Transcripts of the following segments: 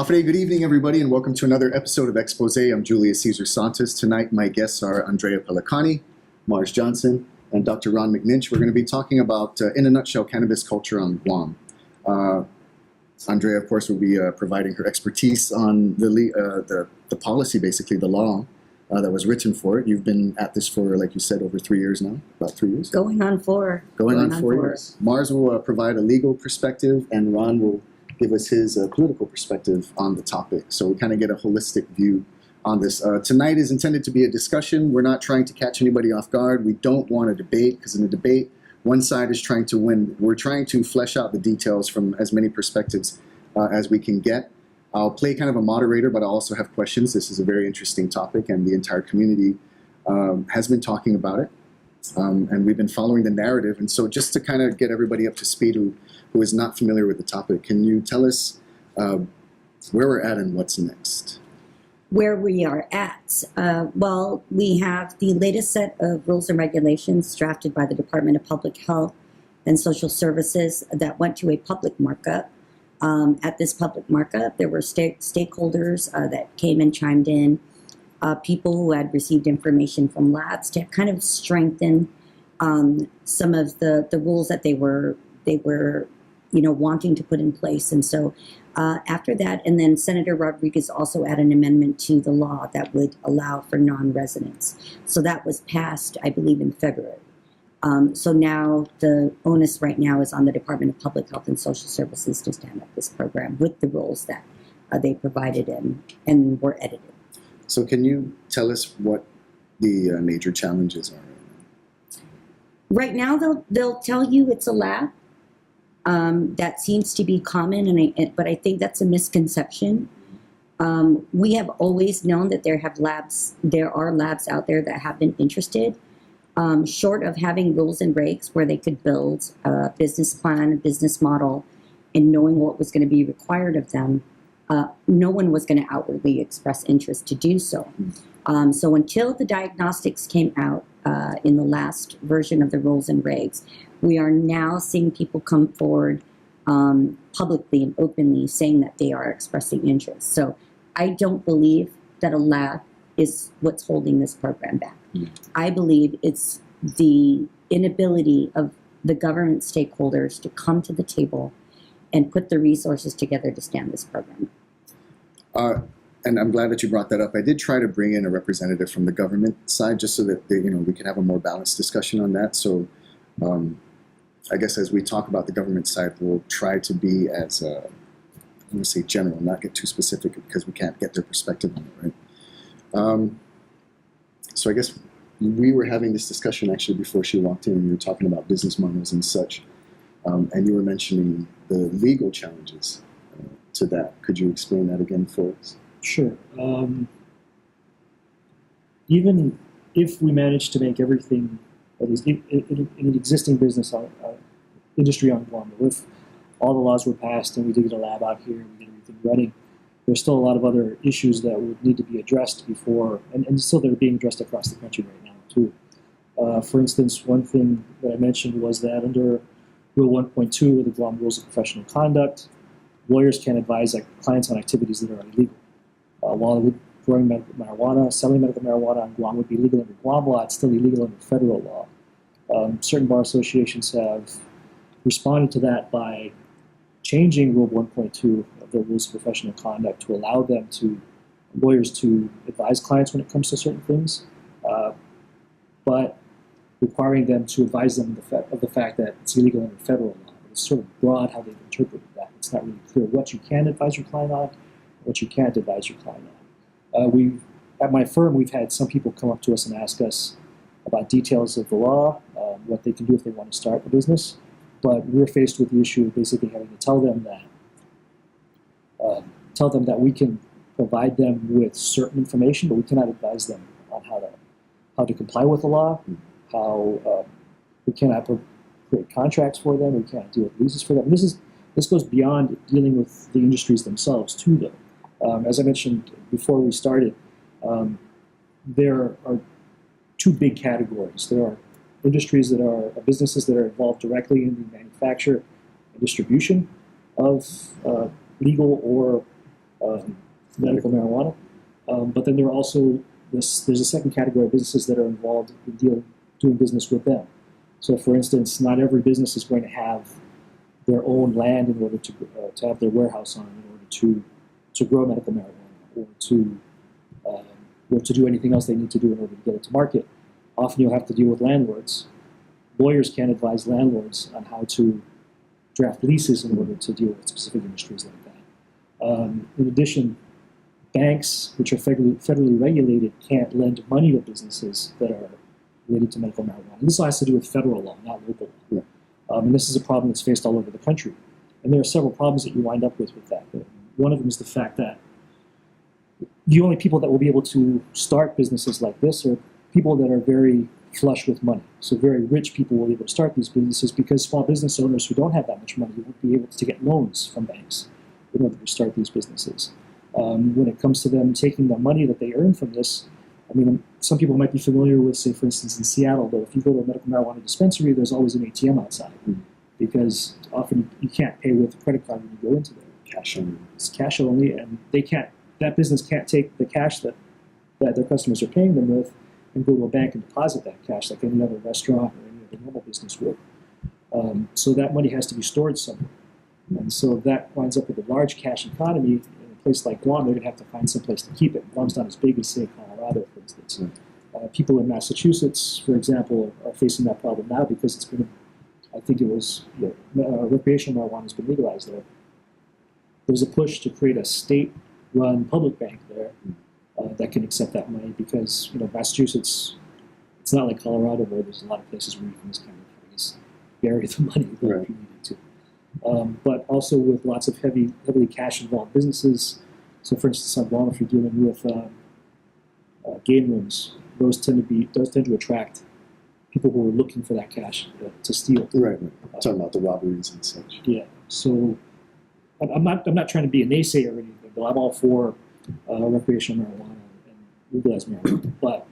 Afre, good evening, everybody, and welcome to another episode of Expose. I'm Julius Cesar Santos. Tonight, my guests are Andrea Pellacani, Mars Johnson, and Dr. Ron McNinch. We're going to be talking about, in a nutshell, cannabis culture on Guam. Andrea, of course, will be providing her expertise on the policy, basically the law that was written for it. You've been at this for, like you said, over 3 years now, about 3 years? Going on 4. Going on 4 years. Mars will provide a legal perspective, and Ron will give us his political perspective on the topic. So we kind of get a holistic view on this. Tonight is intended to be a discussion. We're not trying to catch anybody off guard. We don't want a debate, because in a debate, one side is trying to win. We're trying to flesh out the details from as many perspectives as we can get. I'll play kind of a moderator, but I also have questions. This is a very interesting topic, and the entire community has been talking about it. And we've been following the narrative. And so just to kind of get everybody up to speed who is not familiar with the topic, can you tell us where we're at and what's next? Where we are at? Well, we have the latest set of rules and regulations drafted by the Department of Public Health and Social Services that went to a public markup. At this public markup, there were stakeholders that came and chimed in, people who had received information from labs to kind of strengthen some of the rules that they were wanting to put in place. And so after that, and then Senator Rodriguez also added an amendment to the law that would allow for non-residents. So that was passed, I believe, in February. So now the onus right now is on the Department of Public Health and Social Services to stand up this program with the rules that they provided and were edited. So can you tell us what the major challenges are right now? Right now, they'll tell you it's a lab. That seems to be common, but I think that's a misconception. We have always known that there are labs out there that have been interested. Short of having rules and regs where they could build a business plan, a business model, and knowing what was going to be required of them, no one was going to outwardly express interest to do so. So until the diagnostics came out in the last version of the rules and regs, we are now seeing people come forward publicly and openly saying that they are expressing interest. So I don't believe that a lab is what's holding this program back. I believe it's the inability of the government stakeholders to come to the table and put the resources together to stand this program. And I'm glad that you brought that up. I did try to bring in a representative from the government side just so that we can have a more balanced discussion on that. So I guess as we talk about the government side, we'll try to be as, I'm going to say general, not get too specific because we can't get their perspective on it, right? So I guess we were having this discussion actually before she walked in. We were talking about business models and such, and you were mentioning the legal challenges to that. Could you explain that again for us? Sure. Even if we manage to make everything that is in an existing business industry on Guam, if all the laws were passed and we did get a lab out here and we get everything running, there's still a lot of other issues that would need to be addressed before, and still they're being addressed across the country right now too. For instance, one thing that I mentioned was that under Rule 1.2 of the Guam Rules of Professional Conduct, lawyers can advise clients on activities that are illegal. While growing medical marijuana, selling medical marijuana on Guam would be legal under Guam law, it's still illegal under federal law. Certain bar associations have responded to that by changing Rule 1.2 of the Rules of Professional Conduct to allow lawyers to advise clients when it comes to certain things, but requiring them to advise them of the fact that it's illegal under federal law. It's sort of broad how they've interpreted that. It's not really clear what you can advise your client on, what you can't advise your client on. At my firm, we've had some people come up to us and ask us about details of the law, what they can do if they want to start a business. But we're faced with the issue of basically having to tell them that we can provide them with certain information, but we cannot advise them on how to comply with the law, how we cannot create contracts for them, we can't deal with leases for them. This goes beyond dealing with the industries themselves too, though. As I mentioned before we started, there are two big categories. There are industries that are businesses that are involved directly in the manufacture and distribution of legal or medical marijuana. But then there are also there's a second category of businesses that are involved in doing business with them. So, for instance, not every business is going to have their own land in order to have their warehouse on in order to grow medical marijuana or to do anything else they need to do in order to get it to market. Often you'll have to deal with landlords. Lawyers can't advise landlords on how to draft leases in order to deal with specific industries like that. In addition, banks, which are federally regulated, can't lend money to businesses that are related to medical marijuana. And this all has to do with federal law, not local law. Yeah. And this is a problem that's faced all over the country. And there are several problems that you wind up with that. One of them is the fact that the only people that will be able to start businesses like this are people that are very flush with money. So very rich people will be able to start these businesses because small business owners who don't have that much money won't be able to get loans from banks in order to start these businesses. When it comes to them taking the money that they earn from this, I mean, some people might be familiar with, say, for instance, in Seattle, though, if you go to a medical marijuana dispensary, there's always an ATM outside because often you can't pay with a credit card when you go into there. Cash only. It's cash only, and that business can't take the cash that their customers are paying them with and go to a bank and deposit that cash like any other restaurant or any other normal business would. So that money has to be stored somewhere. And so that winds up with a large cash economy. In a place like Guam, they're going to have to find some place to keep it. Guam's not as big as, say, Colorado, for instance. People in Massachusetts, for example, are facing that problem now because it's been, I think it was, recreational marijuana has been legalized there. There's a push to create a state-run public bank there that can accept that money because, Massachusetts, it's not like Colorado where there's a lot of places where you can just kind of, bury the money if you needed to. But also with lots of heavily cash-involved businesses. So, for instance, on Guam, if you're dealing with game rooms, those tend to attract people who are looking for that cash to steal. Right. Talking about the robberies and such. Yeah. So, I'm not trying to be a naysayer or anything, but I'm all for recreational marijuana and legalized marijuana. But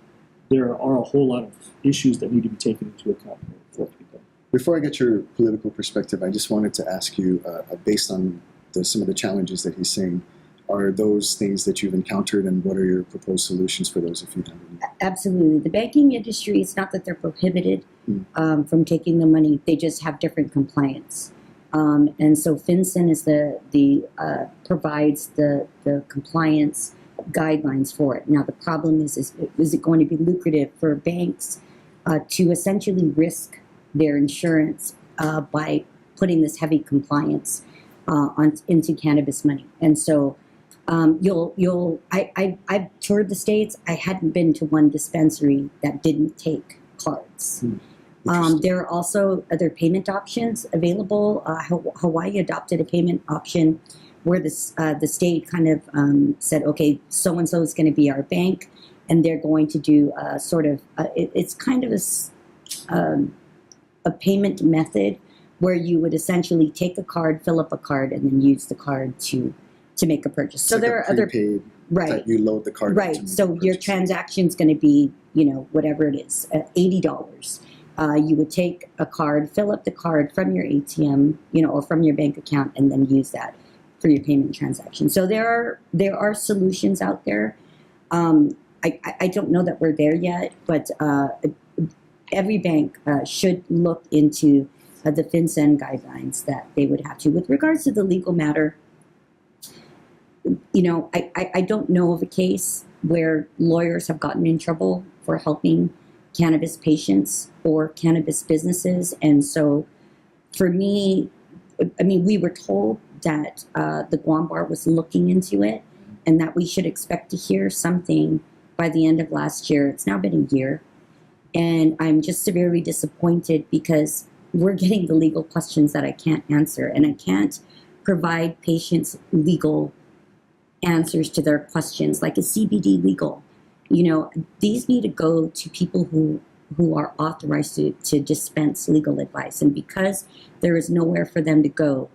there are a whole lot of issues that need to be taken into account for it to be done. Before I get your political perspective, I just wanted to ask you, based on some of the challenges that he's saying, are those things that you've encountered, and what are your proposed solutions for those if you have any? Absolutely. The banking industry, it's not that they're prohibited from taking the money, they just have different compliance. And so FinCEN is provides the compliance guidelines for it. Now the problem is it going to be lucrative for banks to essentially risk their insurance by putting this heavy compliance into cannabis money? And so I've toured the States. I hadn't been to one dispensary that didn't take cards. There are also other payment options available. Hawaii adopted a payment option where the state kind of said, okay, so-and-so is going to be our bank, and they're going to do it's kind of a payment method where you would essentially take a card, fill up a card, and then use the card to make a purchase. So there are other that you load the card. Right. So your transaction's going to be, whatever it is, $80. You would take a card, fill up the card from your ATM, or from your bank account, and then use that for your payment transaction. So there are solutions out there. I don't know that we're there yet, but every bank should look into the FinCEN guidelines that they would have to. With regards to the legal matter, I don't know of a case where lawyers have gotten in trouble for helping cannabis patients or cannabis businesses. And so for me, we were told that the Guam Bar was looking into it and that we should expect to hear something by the end of last year. It's now been a year. And I'm just severely disappointed because we're getting the legal questions that I can't answer. And I can't provide patients legal answers to their questions, like is CBD legal? These need to go to people who are authorized to dispense legal advice. And because there is nowhere for them to go,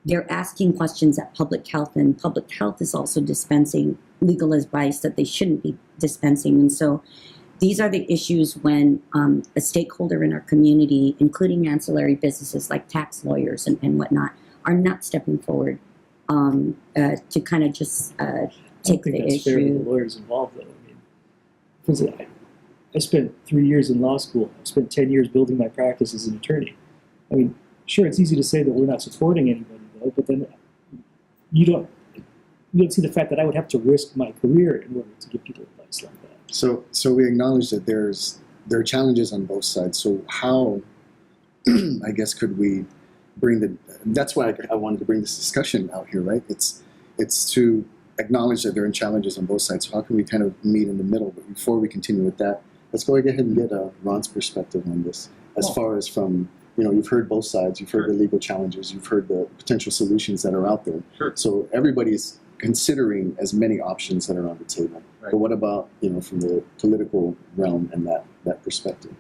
they're asking questions at public health, and public health is also dispensing legal advice that they shouldn't be dispensing. And so these are the issues when a stakeholder in our community, including ancillary businesses like tax lawyers and whatnot, are not stepping forward to kind of just take the that's fair to issue. the lawyers involved, though. I mean, for instance, I spent 3 years in law school. I spent 10 years building my practice as an attorney. I mean, sure, it's easy to say that we're not supporting anybody, though, but then you don't see the fact that I would have to risk my career in order to give people advice like that. So we acknowledge that there are challenges on both sides. So how, I guess, could we bring that's why I wanted to bring this discussion out here, right? It's to acknowledge that there are challenges on both sides. So how can we kind of meet in the middle? But before we continue with that, let's go ahead and get Ron's perspective on this. As far as from, you've heard both sides, you've heard the legal challenges, you've heard the potential solutions that are out there. Sure. So everybody's considering as many options that are on the table. Right. But what about, from the political realm and that perspective?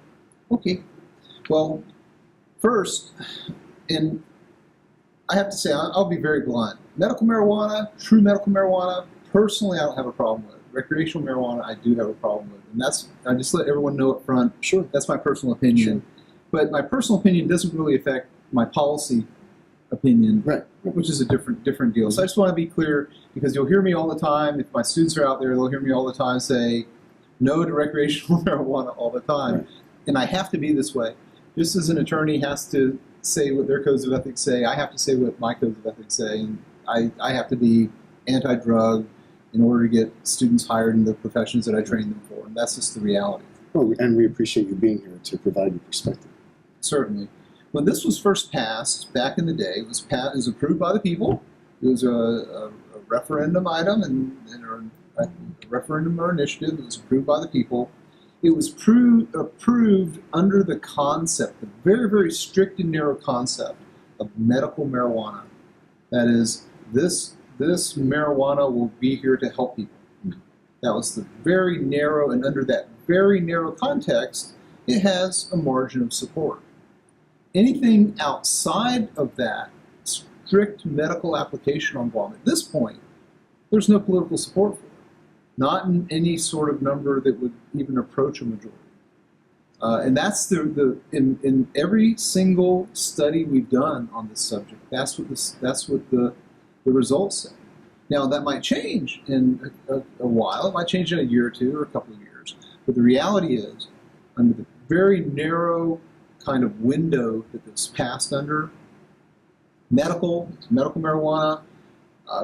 Okay. Well, first, and I have to say, I'll be very blunt. Medical marijuana, true medical marijuana, personally, I don't have a problem with it. Recreational marijuana, I do have a problem with. And I just let everyone know up front. Sure. That's my personal opinion. Sure. But my personal opinion doesn't really affect my policy opinion, Right. which is a different deal. So I just want to be clear, because you'll hear me all the time. If my students are out there, they'll hear me all the time say no to recreational marijuana all the time. Right. And I have to be this way. Just as an attorney has to say what their codes of ethics say, I have to say what my codes of ethics say. And I have to be anti-drug in order to get students hired in the professions that I train them for. And that's just the reality. Oh, and we appreciate you being here to provide your perspective. Certainly. When this was first passed back in the day, it was approved by the people. It was a referendum item and a referendum or initiative. It was approved by the people. It was approved under the concept, the very, very strict and narrow concept of medical marijuana. That is, this marijuana will be here to help people. That was the very narrow, and under that very narrow context, it has a margin of support. Anything outside of that strict medical application on Guam, at this point, there's no political support for it. Not in any sort of number that would even approach a majority. And that's in every single study we've done on this subject, that's what the results say. Now, that might change in a while. It might change in a year or two or a couple of years. But the reality is, under the very narrow kind of window that this passed under, medical marijuana,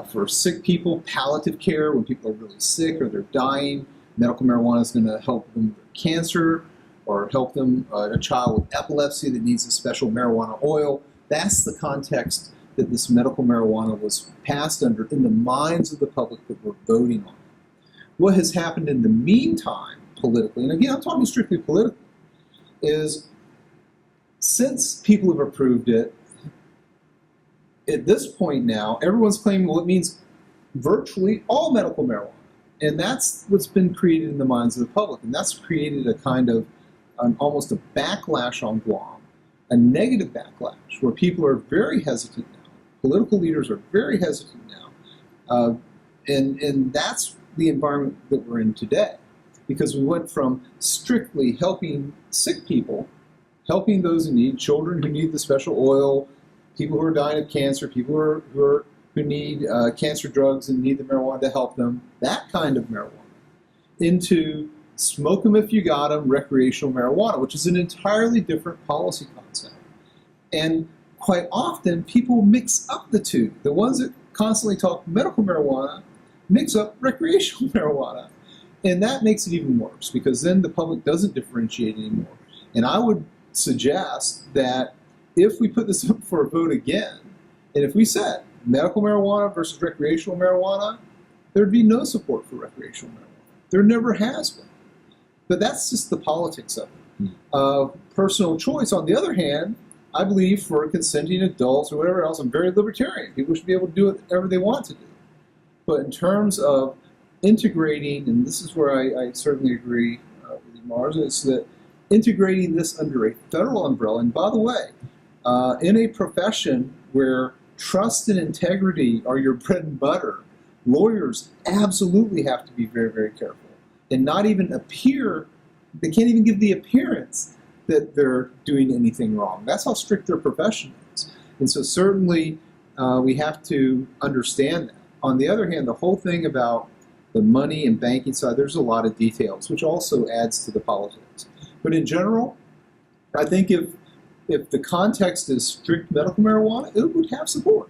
for sick people, palliative care, when people are really sick or they're dying, medical marijuana is going to help them with cancer or help them, a child with epilepsy that needs a special marijuana oil. That's the context that this medical marijuana was passed under in the minds of the public that were voting on it. What has happened in the meantime, politically, and again, I'm talking strictly politically, is since people have approved it, at this point now, everyone's claiming, well, it means virtually all medical marijuana. And that's what's been created in the minds of the public. And that's created a kind of almost a backlash on Guam, a negative backlash, where people are very hesitant now. Political leaders are very hesitant now. And that's the environment that we're in today. Because we went from strictly helping sick people, helping those in need, children who need the special oil, people who are dying of cancer, people who need cancer drugs and need the marijuana to help them, that kind of marijuana, into smoke them if you got them, recreational marijuana, which is an entirely different policy concept. And quite often, people mix up the two. The ones that constantly talk medical marijuana mix up recreational marijuana. And that makes it even worse, because then the public doesn't differentiate anymore. And I would suggest that if we put this up for a vote again, and if we said medical marijuana versus recreational marijuana, there'd be no support for recreational marijuana. There never has been. But that's just the politics of it. Personal choice, on the other hand, I believe for consenting adults or whatever else, I'm very libertarian. People should be able to do whatever they want to do. But in terms of integrating, and this is where I certainly agree with you, Mars, is that integrating this under a federal umbrella, and by the way, in a profession where trust and integrity are your bread and butter, lawyers absolutely have to be very, very careful and not even appear, they can't even give the appearance that they're doing anything wrong. That's how strict their profession is. And so certainly We have to understand that. On the other hand, the whole thing about the money and banking side, there's a lot of details, which also adds to the politics. But in general, I think if the context is strict medical marijuana, it would have support.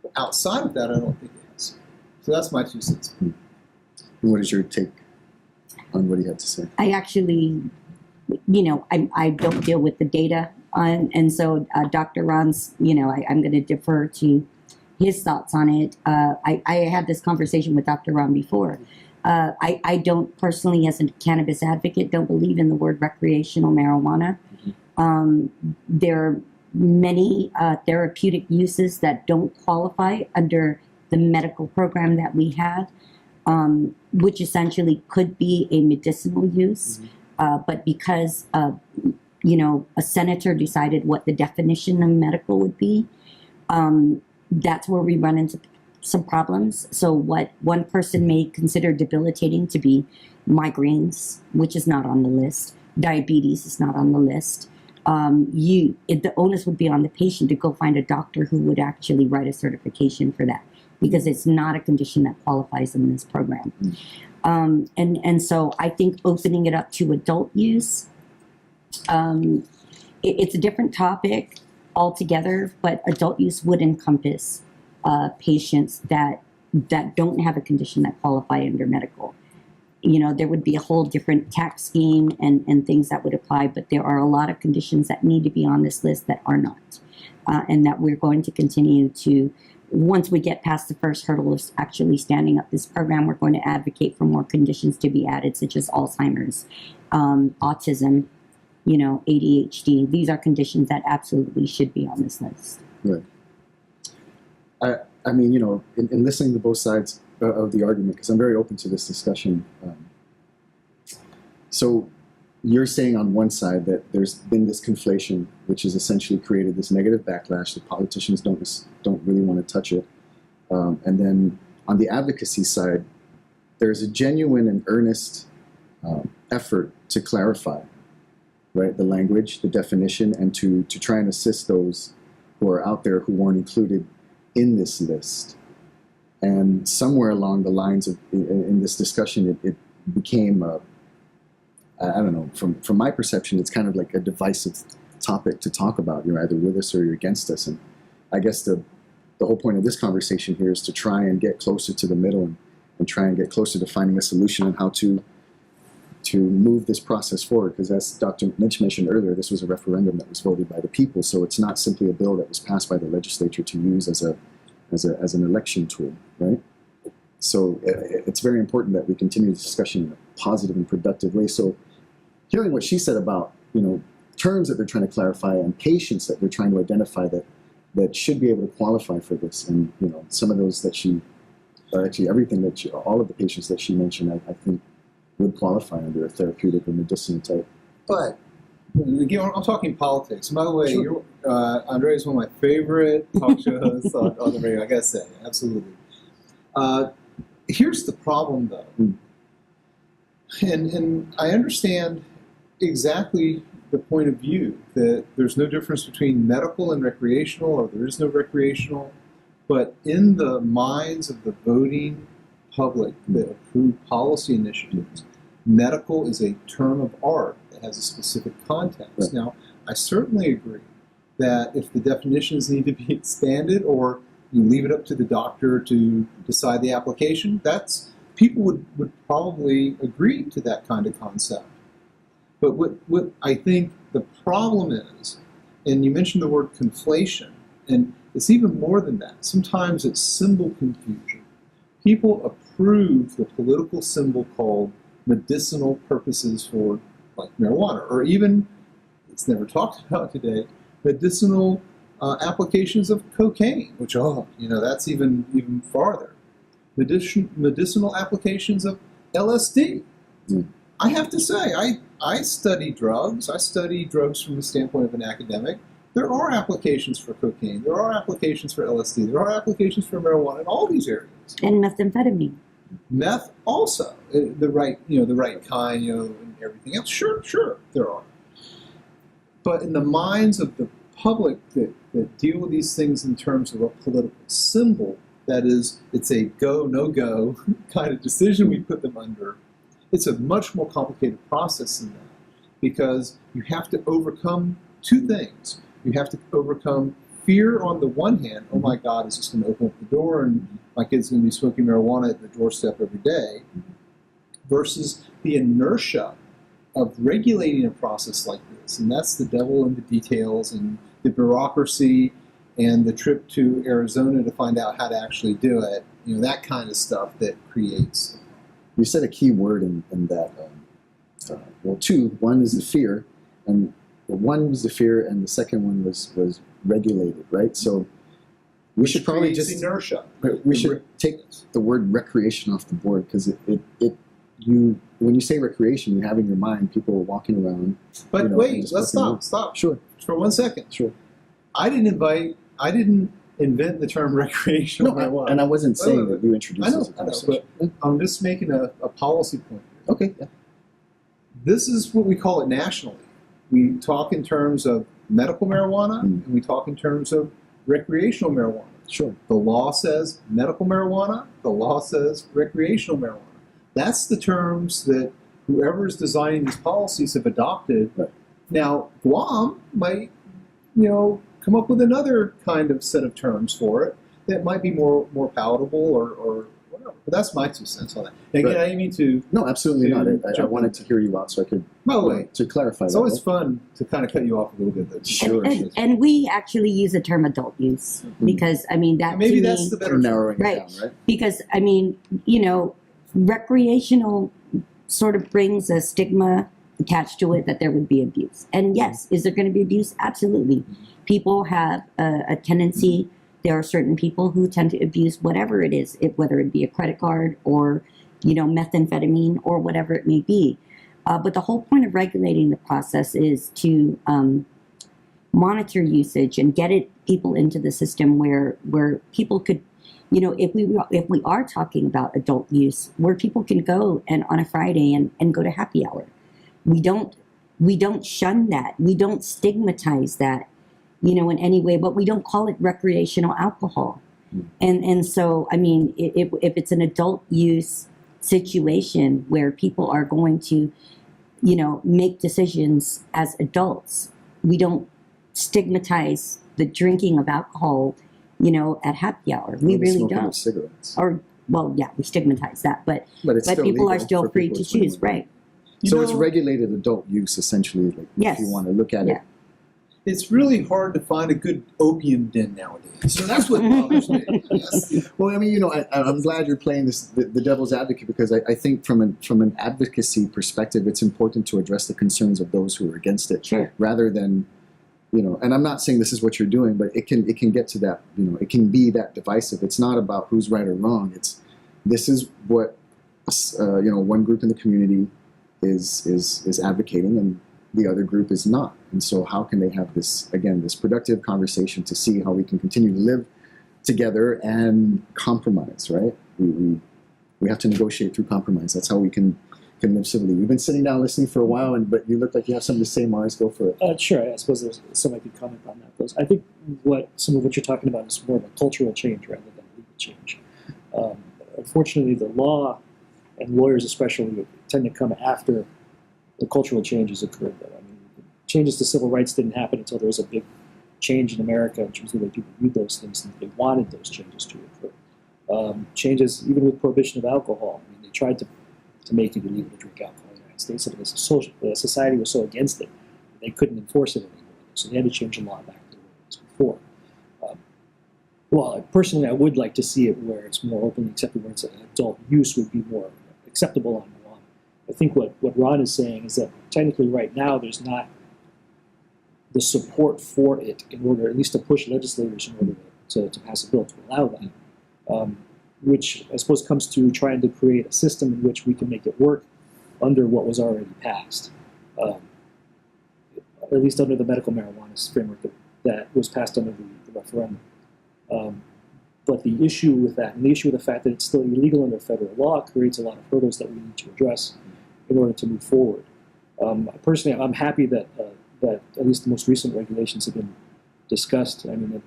But outside of that, I don't think it has. So that's my 2 cents. And what is your take on what he had to say? I actually, I don't deal with the data, and so Dr. Ron's, I'm going to defer to his thoughts on it. I had this conversation with Dr. Ron before. I don't personally, as a cannabis advocate, don't believe in the word recreational marijuana. There are many therapeutic uses that don't qualify under the medical program that we had, which essentially could be a medicinal use. But because, a senator decided what the definition of medical would be, that's where we run into some problems. So what one person may consider debilitating to be migraines, which is not on the list, diabetes is not on the list. The onus would be on the patient to go find a doctor who would actually write a certification for that, because it's not a condition that qualifies in this program. And so I think opening it up to adult use, it's a different topic altogether, but adult use would encompass patients that don't have a condition that qualify under medical. There would be a whole different tax scheme and things that would apply, but there are a lot of conditions that need to be on this list that are not, and that we're going to continue to, once we get past the first hurdle of actually standing up this program, we're going to advocate for more conditions to be added, such as Alzheimer's, autism, ADHD. These are conditions that absolutely should be on this list. Right. I mean, in listening to both sides of the argument, because I'm very open to this discussion. So you're saying on one side that there's been this conflation, which has essentially created this negative backlash that politicians don't really want to touch it. And then on the advocacy side, there's a genuine and earnest effort to clarify, right, the language, the definition, and to try and assist those who are out there who weren't included in this list. And somewhere along the lines of in this discussion, it became I don't know, from my perception, it's kind of like a divisive topic to talk about. You're either with us or you're against us. And I guess the whole point of this conversation here is to try and get closer to the middle and try and get closer to finding a solution on how to move this process forward. Because as Dr. McNinch mentioned earlier, this was a referendum that was voted by the people. So it's not simply a bill that was passed by the legislature to use as an election tool, right? So it's very important that we continue this discussion in a positive and productive way. So hearing what she said about, terms that they're trying to clarify and patients that they're trying to identify that should be able to qualify for this, and some of those that all of the patients that she mentioned, I think would qualify under a therapeutic or medicinal type. But again, I'm talking politics. And by the way, Sure. Andrea is one of my favorite talk show hosts on the radio. I gotta say, absolutely. Here's the problem, though, and I understand exactly the point of view that there's no difference between medical and recreational, or there is no recreational. But in the minds of the voting public that approve policy initiatives, medical is a term of art that has a specific context. Right. Now, I certainly agree that if the definitions need to be expanded, or you leave it up to the doctor to decide the application, people would probably agree to that kind of concept. But what I think the problem is, and you mentioned the word conflation, and it's even more than that. Sometimes it's symbol confusion. People approve the political symbol called medicinal purposes for, like, marijuana, or even, it's never talked about today, medicinal applications of cocaine, which, that's even farther. Medicinal applications of LSD. I have to say, I study drugs. I study drugs from the standpoint of an academic. There are applications for cocaine. There are applications for LSD. There are applications for marijuana in all these areas. And methamphetamine. Meth also, the right kind, and everything else. Sure, there are. But in the minds of the public that deal with these things in terms of a political symbol, that is, it's a go, no-go kind of decision we put them under, it's a much more complicated process than that, because you have to overcome two things. You have to overcome fear on the one hand, oh my God, is this going to open up the door and my kid's going to be smoking marijuana at the doorstep every day, versus the inertia of regulating a process like this. And that's the devil in the details and the bureaucracy and the trip to Arizona to find out how to actually do it, that kind of stuff that creates. You said a key word in that, well, two. One is the fear, and one was the fear, and the second one was regulated, right? So we should probably just inertia. We should take the word recreation off the board, because when you say recreation, you have in your mind people walking around. But wait, let's stop. Sure. For 1 second. Sure. I didn't invent the term recreational marijuana. And I wasn't saying that you introduced I know, this as a conversation. but I'm just making a policy point. Okay. Yeah. This is what we call it nationally. We talk in terms of medical marijuana, and we talk in terms of recreational marijuana. Sure. The law says medical marijuana. The law says recreational marijuana. That's the terms that whoever is designing these policies have adopted. Right. Now, Guam might, come up with another kind of set of terms for it that might be more palatable or whatever. But that's my 2 cents on that. And again, I didn't mean to. No, absolutely not. I wanted to hear you out so I could. By the way, to clarify. it's always fun to kind of cut you off a little bit, though. Sure. And we actually use the term adult use because, that Maybe to that's me, the better narrowing right. it down, right? Because, recreational sort of brings a stigma attached to it that there would be abuse. And yes, is there going to be abuse? Absolutely. People have a tendency, there are certain people who tend to abuse whatever it is, whether it be a credit card or, methamphetamine or whatever it may be. But the whole point of regulating the process is to monitor usage and get people into the system where people could, if we are talking about adult use, where people can go and on a Friday and go to happy hour. We don't shun that. We don't stigmatize that, in any way, but we don't call it recreational alcohol. And so, if it's an adult use situation where people are going to, make decisions as adults, we don't stigmatize the drinking of alcohol, at happy hour. We really don't. Cigarettes. We stigmatize that, but still people are legal still for free people to choose, right? So it's regulated adult use, essentially, Yes. if you want to look at it. It's really hard to find a good opium den nowadays. So that's what bothers me. Yes. Well, I'm glad you're playing the devil's advocate, because I think from an advocacy perspective, it's important to address the concerns of those who are against it, Sure. rather than, and I'm not saying this is what you're doing, but it can get to that, it can be that divisive. It's not about who's right or wrong. This is what, one group in the community is advocating, and the other group is not. And so how can they have this productive conversation to see how we can continue to live together and compromise, right? We have to negotiate through compromise. That's how we can live civilly. We've been sitting down listening for a while, but you look like you have something to say, Mars. Go for it. Sure. I suppose there's some I could comment on that. I think some of what you're talking about is more of a cultural change rather than a legal change. Unfortunately, the law and lawyers especially tend to come after the cultural changes occurred. Changes to civil rights didn't happen until there was a big change in America in terms of the way people viewed those things, and they wanted those changes to occur. Changes, even with prohibition of alcohol, they tried to make it illegal to drink alcohol in the United States, and the society was so against it, they couldn't enforce it anymore. So they had to change the law back to the way it was before. Personally, I would like to see it where it's more openly accepted, where it's an adult use would be more acceptable on the law. I think what Ron is saying is that technically right now there's not the support for it in order, at least to push legislators in order to pass a bill to allow that, which I suppose comes to trying to create a system in which we can make it work under what was already passed, at least under the medical marijuana framework that was passed under the referendum. But the issue with that, and the issue with the fact that it's still illegal under federal law, creates a lot of hurdles that we need to address in order to move forward. Personally, I'm happy that at least the most recent regulations have been discussed. I mean,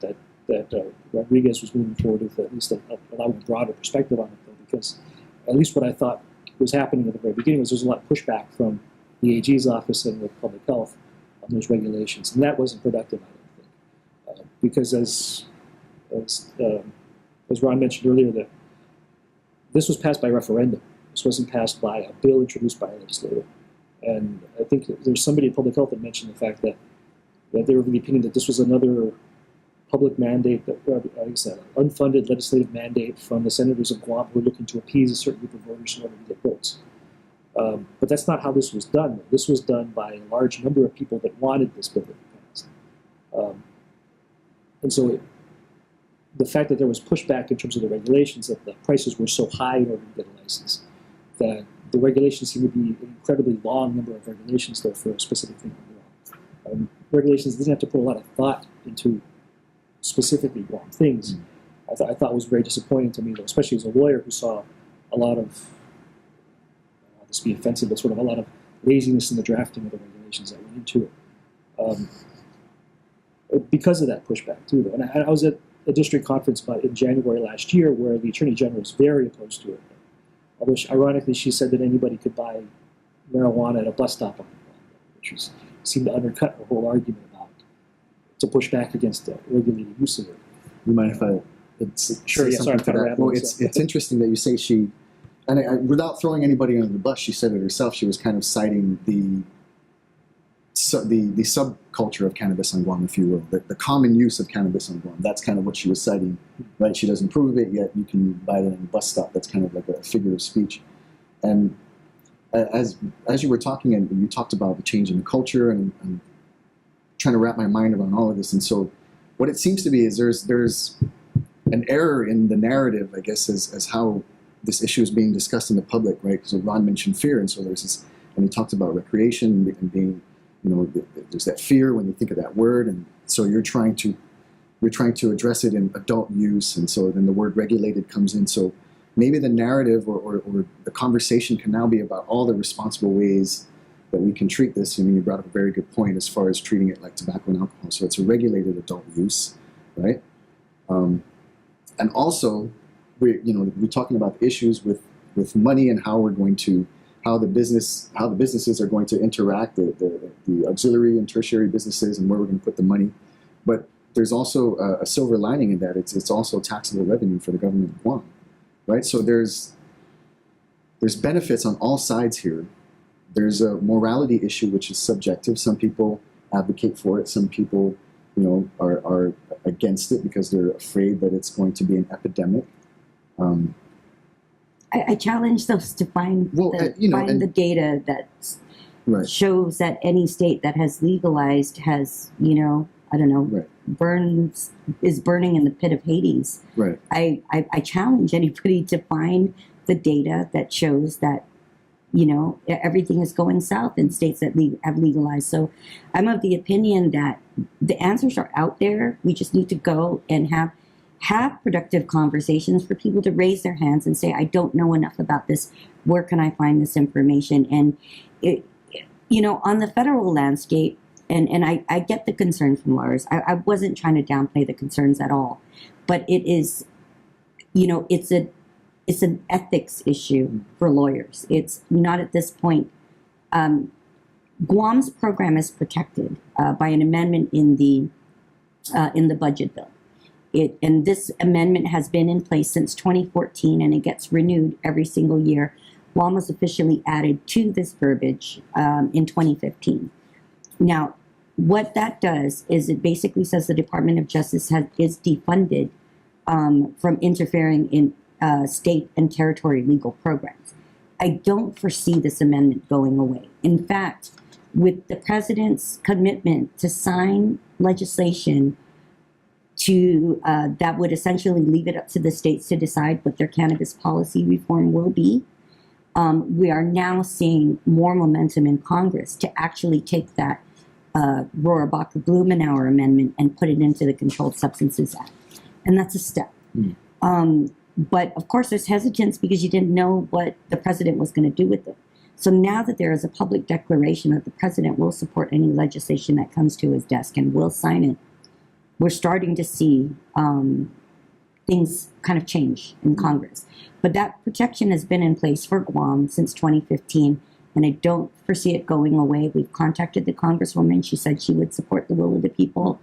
that Rodriguez was moving forward with at least allowing a broader perspective on it, though, because at least what I thought was happening at the very beginning was there's a lot of pushback from the AG's office and with public health on those regulations, and that wasn't productive, I don't think, because as Ron mentioned earlier, that this was passed by referendum. This wasn't passed by a bill introduced by a legislator. And I think there's somebody at public health that mentioned the fact that they were of the opinion that this was another public mandate, that like I said, an unfunded legislative mandate from the senators of Guam who were looking to appease a certain group of voters in order to get votes. But that's not how this was done. This was done by a large number of people that wanted this bill to be passed. And so the fact that there was pushback in terms of the regulations, that the prices were so high in order to get a license, that the regulations seem to be an incredibly long number of regulations, though, for a specific thing. Regulations didn't have to put a lot of thought into specifically wrong things. I thought was very disappointing to me, though, especially as a lawyer who saw a lot of, this be offensive, but sort of a lot of laziness in the drafting of the regulations that went into it. Because of that pushback, too, though. And I was at a district conference in January last year where the Attorney General was very opposed to it. Although, ironically, she said that anybody could buy marijuana at a bus stop on the which seemed to undercut her whole argument about to push back against the regulated use of it. You mind if I Sure, yeah, sorry, I'm kind of rambling. Well, it's interesting that you say she, and without throwing anybody under the bus, she said it herself. She was kind of citing the subculture of cannabis on Guam, if you will, the common use of cannabis on Guam. That's kind of what she was citing, right? She doesn't prove it, yet you can buy it in a bus stop. That's kind of like a figure of speech. And as you were talking, and you talked about the change in the culture, and trying to wrap my mind around all of this. And so what it seems to be is there's an error in the narrative, I guess, as how this issue is being discussed in the public, right? Because Ron mentioned fear, and so there's this, and he talked about recreation and being, there's that fear when you think of that word, and so you're trying to address it in adult use, and so then the word regulated comes in. So maybe the narrative or the conversation can now be about all the responsible ways that we can treat this. I mean, you brought up a very good point as far as treating it like tobacco and alcohol. So it's a regulated adult use, right? And also, we're talking about issues with money and how the businesses are going to interact, the auxiliary and tertiary businesses, and where we're going to put the money. But there's also a silver lining in that. It's also taxable revenue for the government of Guam, right? So there's benefits on all sides here. There's a morality issue, which is subjective. Some people advocate for it. Some people, are against it because they're afraid that it's going to be an epidemic. I challenge those to find the data that shows that any state that has legalized has, is burning in the pit of Hades. Right. I challenge anybody to find the data that shows that, everything is going south in states that have legalized. So I'm of the opinion that the answers are out there. We just need to go and have productive conversations for people to raise their hands and say, I don't know enough about this. Where can I find this information? And, on the federal landscape, and I get the concerns from lawyers. I wasn't trying to downplay the concerns at all. But it is, it's an ethics issue for lawyers. It's not at this point. Guam's program is protected by an amendment in the budget bill. And this amendment has been in place since 2014, and it gets renewed every single year. Guam was officially added to this verbiage in 2015. Now, what that does is it basically says the Department of Justice is defunded from interfering in state and territory legal programs. I don't foresee this amendment going away. In fact, with the president's commitment to sign legislation that would essentially leave it up to the states to decide what their cannabis policy reform will be, we are now seeing more momentum in Congress to actually take that Rohrer Blumenauer amendment and put it into the Controlled Substances Act. And that's a step. But of course, there's hesitance because you didn't know what the president was going to do with it. So now that there is a public declaration that the president will support any legislation that comes to his desk and will sign it, we're starting to see things kind of change in Congress. But that protection has been in place for Guam since 2015, and I don't foresee it going away. We've contacted the Congresswoman. She said she would support the will of the people.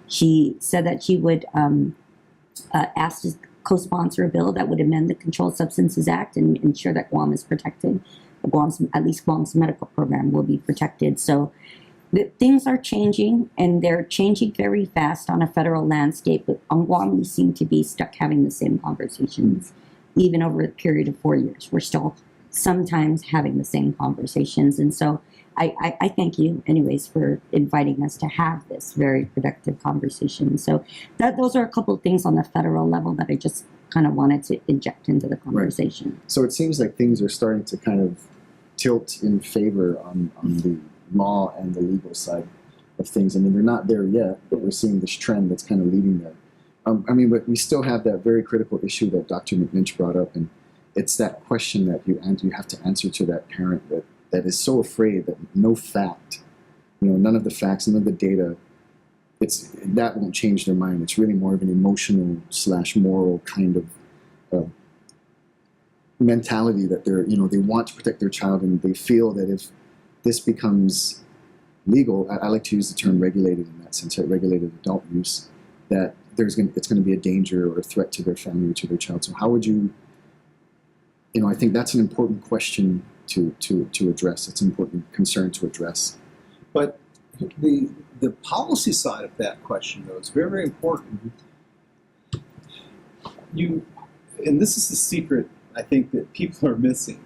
She said that she would ask to co-sponsor a bill that would amend the Controlled Substances Act and ensure that Guam is protected. At least Guam's medical program will be protected. So things are changing, and they're changing very fast on a federal landscape. But on Guam, we seem to be stuck having the same conversations, even over a period of 4 years. We're still sometimes having the same conversations. And so I thank you, anyways, for inviting us to have this very productive conversation. So those are a couple of things on the federal level that I just kind of wanted to inject into the conversation. Right. So it seems like things are starting to kind of tilt in favor on the law and the legal side of things. I mean, they're not there yet, but we're seeing this trend that's kind of leading there. But we still have that very critical issue that Dr. McNinch brought up, and it's that question that you have to answer to that parent that is so afraid that no fact, none of the facts, none of the data, that won't change their mind. It's really more of an emotional / moral kind of mentality that they want to protect their child, and they feel that if this becomes legal, I like to use the term regulated in that sense, regulated adult use, that it's going to be a danger or a threat to their family or to their child. So how would you, I think that's an important question to address. It's an important concern to address. But the policy side of that question, though, is very, very important. And this is the secret, I think, that people are missing.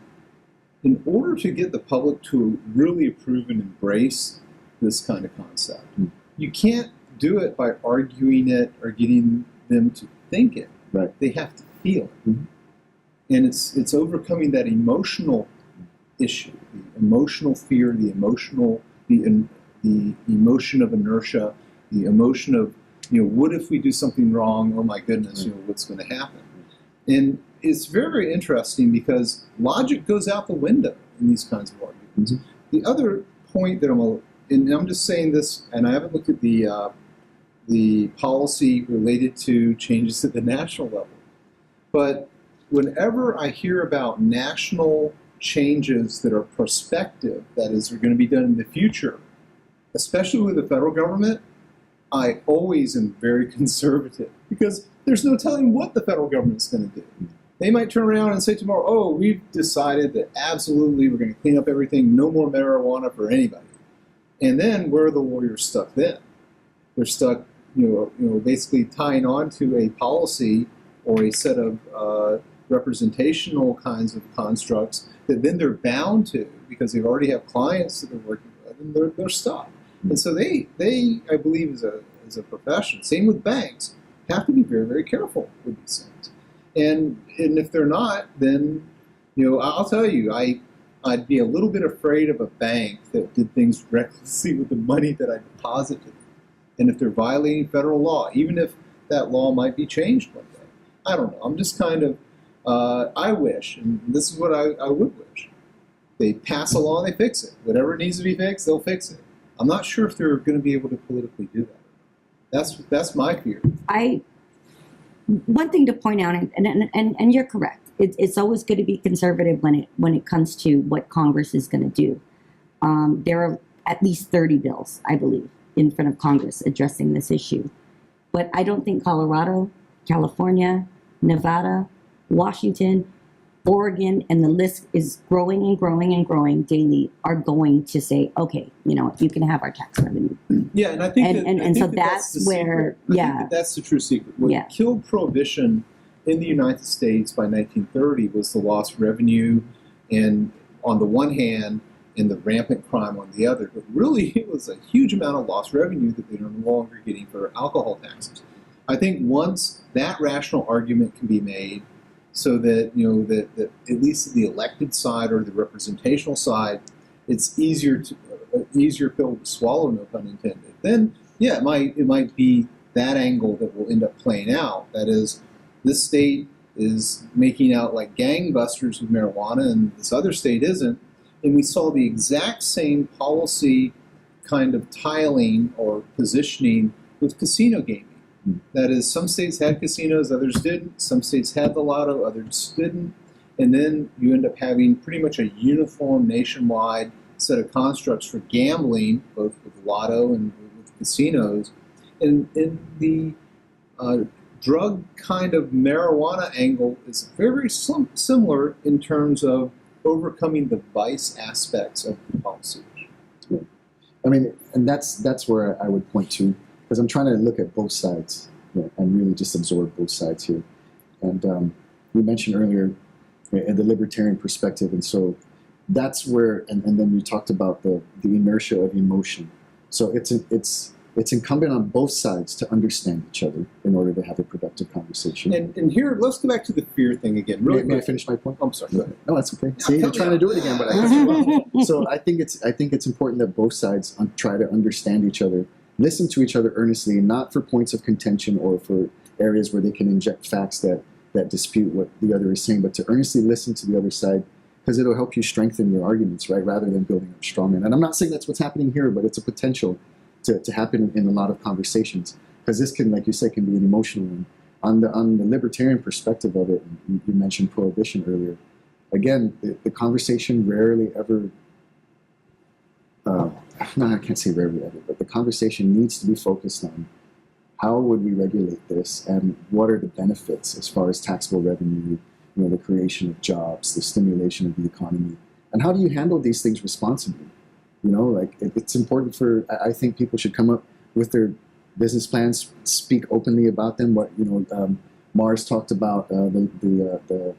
In order to get the public to really approve and embrace this kind of concept, you can't do it by arguing it or getting them to think it. Right. They have to feel it. Mm-hmm. And it's overcoming that emotional issue, the emotional fear, the emotion of inertia, the emotion of, what if we do something wrong? Oh my goodness, what's going to happen? And it's very, very interesting because logic goes out the window in these kinds of arguments. Mm-hmm. The other point that I'm just saying this, and I haven't looked at the policy related to changes at the national level, but whenever I hear about national changes that are prospective, that is, are going to be done in the future, especially with the federal government, I always am very conservative because there's no telling what the federal government's going to do. They might turn around and say tomorrow, oh, we've decided that absolutely we're going to clean up everything, no more marijuana for anybody. And then where are the lawyers stuck then? They're stuck, basically tying on to a policy or a set of representational kinds of constructs that then they're bound to because they already have clients that they're working with, and they're stuck. And so they I believe, as a profession, same with banks, have to be very, very careful with these things. And if they're not, then I'll tell you, I'd be a little bit afraid of a bank that did things recklessly with the money that I deposited. And if they're violating federal law, even if that law might be changed one day, I don't know. I'm just kind of I wish, and this is what I would wish, they pass a law and they fix it. Whatever needs to be fixed, they'll fix it. I'm not sure if they're going to be able to politically do that. That's my fear. One thing to point out, and you're correct. It's always good to be conservative when it comes to what Congress is going to do. There are at least 30 bills, I believe, in front of Congress addressing this issue. But I don't think Colorado, California, Nevada, Washington, Oregon, and the list is growing and growing and growing daily, are going to say, okay, you can have our tax revenue. Yeah, and I think so that's where, that's the true secret. What killed prohibition in the United States by 1930 was the lost revenue, and on the one hand, and the rampant crime on the other. But really, it was a huge amount of lost revenue that they're no longer getting for alcohol taxes. I think once that rational argument can be made, so that that at least the elected side or the representational side, it's easier pill to swallow, no pun intended. Then it might be that angle that will end up playing out. That is, this state is making out like gangbusters with marijuana, and this other state isn't. And we saw the exact same policy kind of tiling or positioning with casino gaming. That is, some states had casinos, others didn't. Some states had the lotto, others didn't. And then you end up having pretty much a uniform nationwide set of constructs for gambling, both with lotto and with casinos. And the drug kind of marijuana angle is very similar in terms of overcoming the vice aspects of the policy. I mean, and that's where I would point to, because I'm trying to look at both sides, and really just absorb both sides here. And you mentioned earlier the libertarian perspective, and so that's where, and then you talked about the inertia of emotion. So it's incumbent on both sides to understand each other in order to have a productive conversation. And here, let's go back to the fear thing again. Really May I finish my point? I'm sorry. Go ahead. No, that's okay. See, you're trying to do it again, but I cut you off. So I think it's important that both sides try to understand each other, listen to each other earnestly, not for points of contention or for areas where they can inject facts that dispute what the other is saying, but to earnestly listen to the other side, because it'll help you strengthen your arguments, right, rather than building up strongmen. And I'm not saying that's what's happening here, but it's a potential to happen in a lot of conversations, because this can, like you said, can be an emotional one. On the libertarian perspective of it, you mentioned prohibition earlier. Again, the conversation rarely ever, no, I can't say rarely ever, but the conversation needs to be focused on how would we regulate this, and what are the benefits as far as taxable revenue, the creation of jobs, the stimulation of the economy, and how do you handle these things responsibly? It's important I think people should come up with their business plans, speak openly about them. What Mars talked about the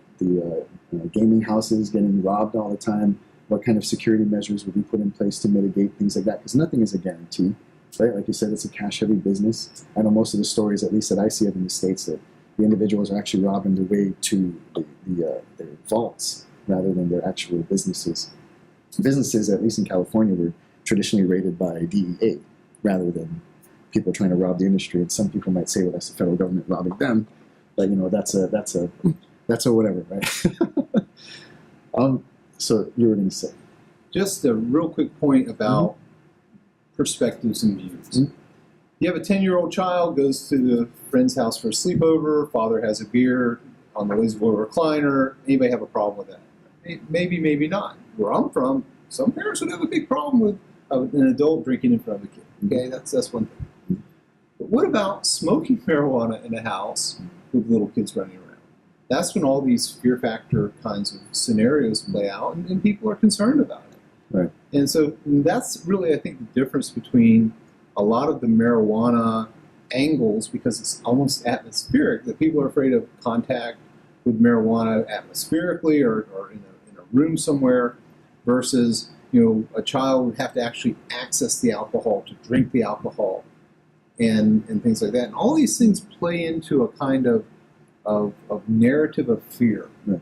gaming houses getting robbed all the time. What kind of security measures would be put in place to mitigate things like that? Because nothing is a guarantee, right? Like you said, it's a cash-heavy business. I know most of the stories, at least that I see of in the States, that the individuals are actually robbing their way to their vaults rather than their actual businesses. Businesses, at least in California, were traditionally rated by DEA rather than people trying to rob the industry. And some people might say, well, that's the federal government robbing them, but that's a whatever, right? So you were going to say, just a real quick point about perspectives and views. Mm-hmm. You have a 10-year-old child, goes to the friend's house for a sleepover, father has a beer on the La-Z-Boy recliner. Anybody have a problem with that? Maybe, maybe not. Where I'm from, some parents would have a big problem with an adult drinking in front of a kid. Okay, that's one thing. But what about smoking marijuana in a house with little kids running around? That's when all these fear factor kinds of scenarios play out, and people are concerned about it. Right. And so that's really, I think, the difference between a lot of the marijuana angles, because it's almost atmospheric, that people are afraid of contact with marijuana atmospherically or in a room somewhere, versus a child would have to actually access the alcohol to drink the alcohol and things like that. And all these things play into a kind of narrative of fear. Right.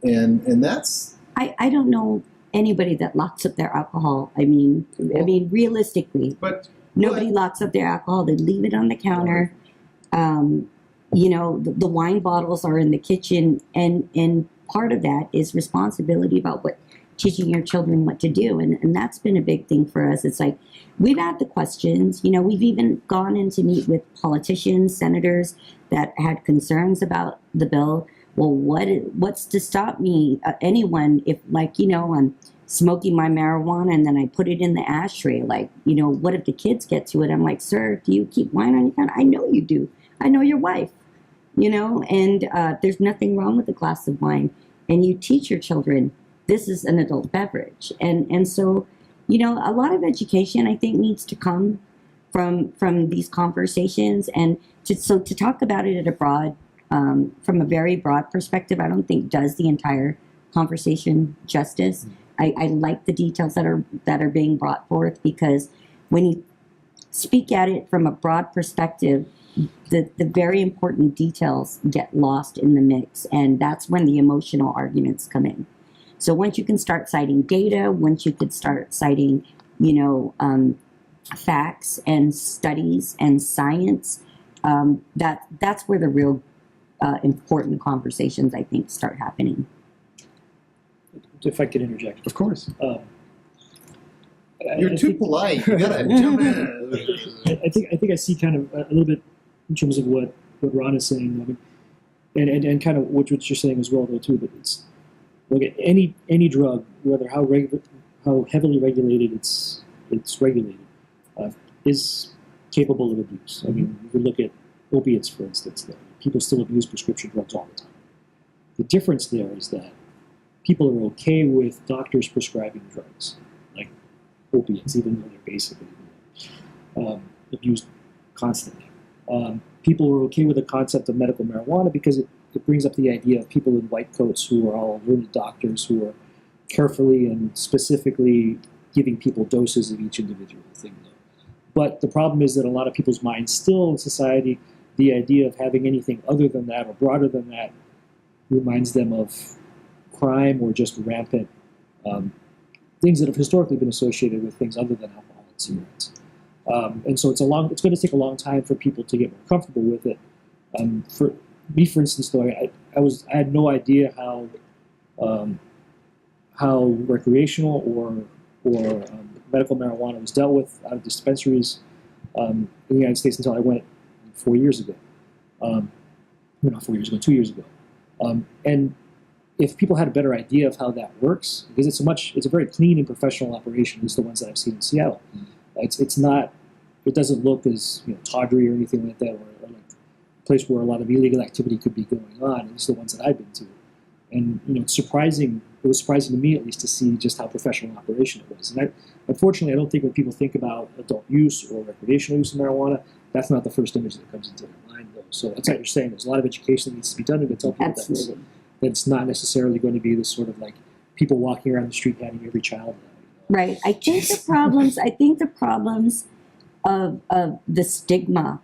And that's... I don't know anybody that locks up their alcohol. I mean, realistically, but nobody locks up their alcohol. They leave it on the counter. The wine bottles are in the kitchen, and part of that is responsibility about teaching your children what to do, and that's been a big thing for us. It's like we've had the questions. We've even gone in to meet with politicians, senators that had concerns about the bill. Well, what's to stop me, anyone, if I'm smoking my marijuana and then I put it in the ashtray? What if the kids get to it? I'm like, sir, do you keep wine on your counter? I know you do. I know your wife. And there's nothing wrong with a glass of wine. And you teach your children this is an adult beverage. And so, a lot of education, I think, needs to come from these conversations. And to talk about it at a broad, from a very broad perspective, I don't think does the entire conversation justice. I like the details that are being brought forth, because when you speak at it from a broad perspective, the very important details get lost in the mix, and that's when the emotional arguments come in. So once you can start citing data, once you could start citing, facts and studies and science, that's where the real important conversations, I think, start happening. If I could interject. Of course. You're too polite. You gotta jump in. I think I see kind of a little bit in terms of what Ron is saying. I mean, and kind of what you're saying as well, though, too. But it's look at any drug, whether how heavily regulated it's regulated, is capable of abuse. I mean, you could look at opiates, for instance. People still abuse prescription drugs all the time. The difference there is that people are okay with doctors prescribing drugs, like opiates, even though they're basically abused constantly. People are okay with the concept of medical marijuana because it brings up the idea of people in white coats who are all learned doctors who are carefully and specifically giving people doses of each individual thing. But the problem is that a lot of people's minds still in society, the idea of having anything other than that or broader than that reminds them of crime or just rampant things that have historically been associated with things other than alcohol and cigarettes. And so it's going to take a long time for people to get more comfortable with it. For me, for instance, though, I had no idea how recreational or medical marijuana was dealt with out of dispensaries in the United States until I went 4 years ago. Not 4 years ago, 2 years ago. And if people had a better idea of how that works, because it's a very clean and professional operation, at least the ones that I've seen in Seattle. It doesn't look as tawdry or anything like that, or like a place where a lot of illegal activity could be going on, at least the ones that I've been to. And it's surprising. It was surprising to me, at least, to see just how professional an operation it was. And unfortunately, I don't think when people think about adult use or recreational use of marijuana, that's not the first image that comes into their mind, though. So that's what you're saying. There's a lot of education that needs to be done to tell people that it's not necessarily going to be this sort of like people walking around the street handing every child. Right. I think the problems of the stigma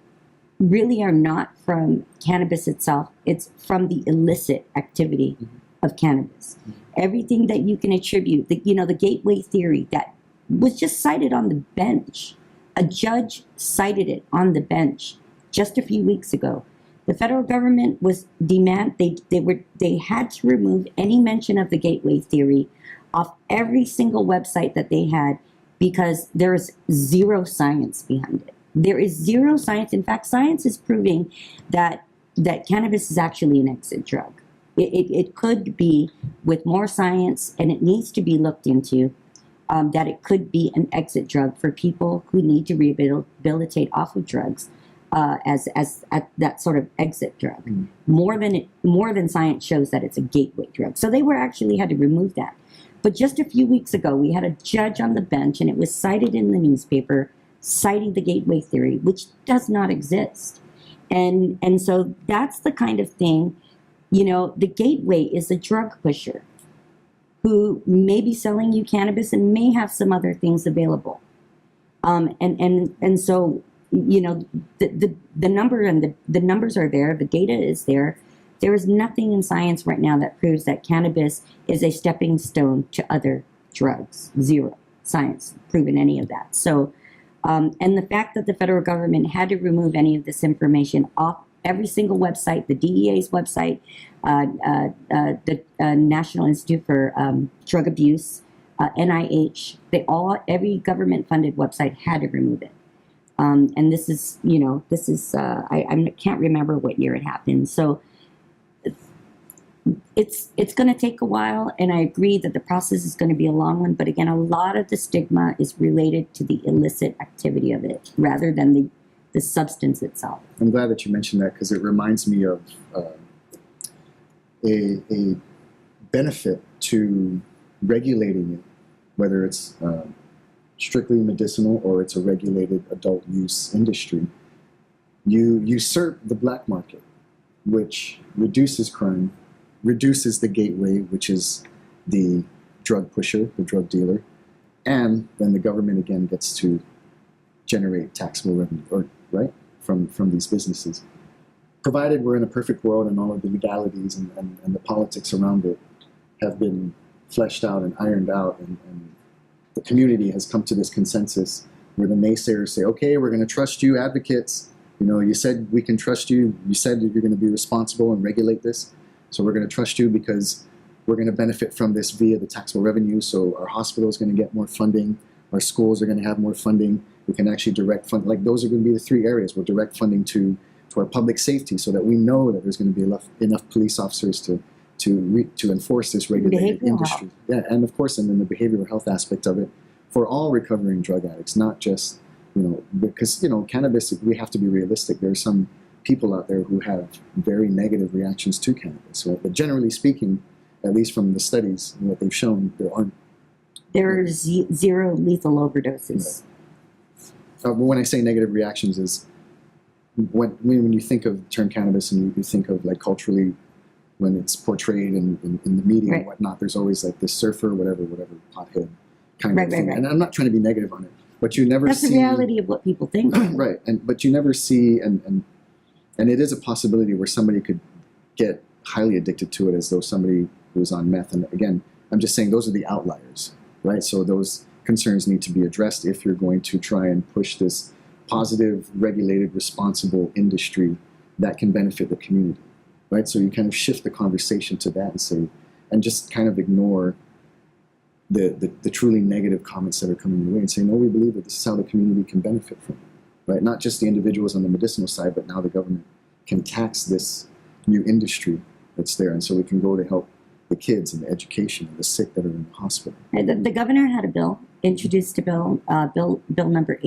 really are not from cannabis itself. It's from the illicit activity of cannabis. Everything that you can attribute, the gateway theory that was just cited on the bench. A judge cited it on the bench just a few weeks ago. The federal government was they had to remove any mention of the gateway theory off every single website that they had because there's zero science behind it. There is zero science. In fact, science is proving that cannabis is actually an exit drug. It could be, with more science, and it needs to be looked into, that it could be an exit drug for people who need to rehabilitate off of drugs as that sort of exit drug. More than science shows that it's a gateway drug. So they had to remove that. But just a few weeks ago, we had a judge on the bench, and it was cited in the newspaper, citing the gateway theory, which does not exist. And so that's the kind of thing, the gateway is a drug pusher who may be selling you cannabis and may have some other things available. And so, the number and the numbers are there, the data is there. There is nothing in science right now that proves that cannabis is a stepping stone to other drugs. Zero science proven any of that. So, and the fact that the federal government had to remove any of this information off every single website, the DEA's website, the National Institute for Drug Abuse, NIH, every government-funded website had to remove it. And this is, I can't remember what year it happened. So it's going to take a while, and I agree that the process is going to be a long one. But again, a lot of the stigma is related to the illicit activity of it rather than the substance itself. I'm glad that you mentioned that because it reminds me of a benefit to regulating it, whether it's strictly medicinal or it's a regulated adult use industry. You usurp the black market, which reduces crime, reduces the gateway, which is the drug pusher, the drug dealer, and then the government again gets to generate taxable revenue, from these businesses. Provided we're in a perfect world and all of the legalities and the politics around it have been fleshed out and ironed out, and the community has come to this consensus where the naysayers say, okay, we're going to trust you advocates. You said we can trust you. You said that you're going to be responsible and regulate this. So we're going to trust you because we're going to benefit from this via the taxable revenue. So our hospital is going to get more funding. Our schools are going to have more funding. We can actually direct fund. Like those are going to be the three areas. We'll direct funding to our public safety, so that we know that there's going to be enough police officers to enforce this regulated Behavioral industry. Yeah, and of course, and then the behavioral health aspect of it for all recovering drug addicts, not just, because, cannabis, we have to be realistic. There are some people out there who have very negative reactions to cannabis, right? But generally speaking, at least from the studies and what they've shown, There are zero lethal overdoses. when I say negative reactions is when you think of the term cannabis and you think of like culturally, when it's portrayed in the media and whatnot, there's always like this surfer, whatever, pothead kind of thing. Right. And I'm not trying to be negative on it, but you never see... That's the reality of what people think. Right, but you never see, and it is a possibility where somebody could get highly addicted to it as though somebody was on meth. And again, I'm just saying those are the outliers, right? So those concerns need to be addressed if you're going to try and push this positive, regulated, responsible industry that can benefit the community, right? So you kind of shift the conversation to that and say, and just kind of ignore the truly negative comments that are coming your way and say, no, we believe that this is how the community can benefit from it, right? Not just the individuals on the medicinal side, but now the government can tax this new industry that's there, and so we can go to help the kids and the education and the sick that are in the hospital. The governor had a bill, introduced a bill, bill number